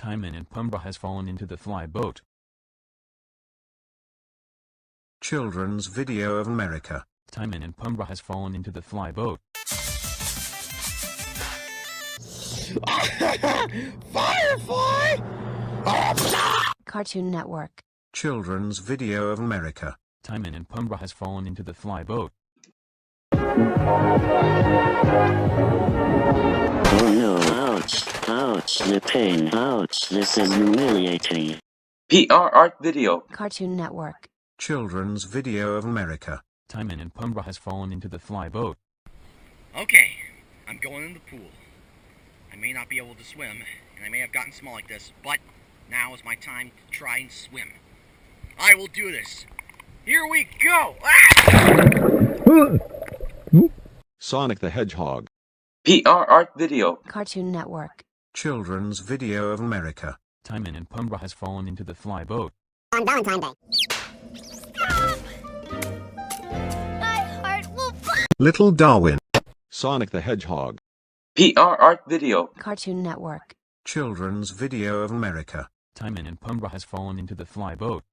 Timon and Pumbaa has fallen into the fly boat. Children's Video of America. Timon and Pumbaa has fallen into the fly boat. Firefly! Cartoon Network. Children's Video of America. Timon and Pumbaa has fallen into the fly boat. Oh no, ouch, ouch, the pain, ouch, this is humiliating. PR Art Video. Cartoon Network. Children's Video of America. Timon and Pumbaa has fallen into the fly boat. Okay, I'm going in the pool. I may not be able to swim, and I may have gotten small like this, but now is my time to try and swim. I will do this. Here we go! Ah! Sonic the Hedgehog. PR Art Video. Cartoon Network. Children's Video of America. Timon and Pumbaa has fallen into the fly boat. On Valentine's Day. Stop! My heart will pop! Little Darwin. Sonic the Hedgehog. PR Art Video. Cartoon Network. Children's Video of America. Timon and Pumbaa has fallen into the fly boat.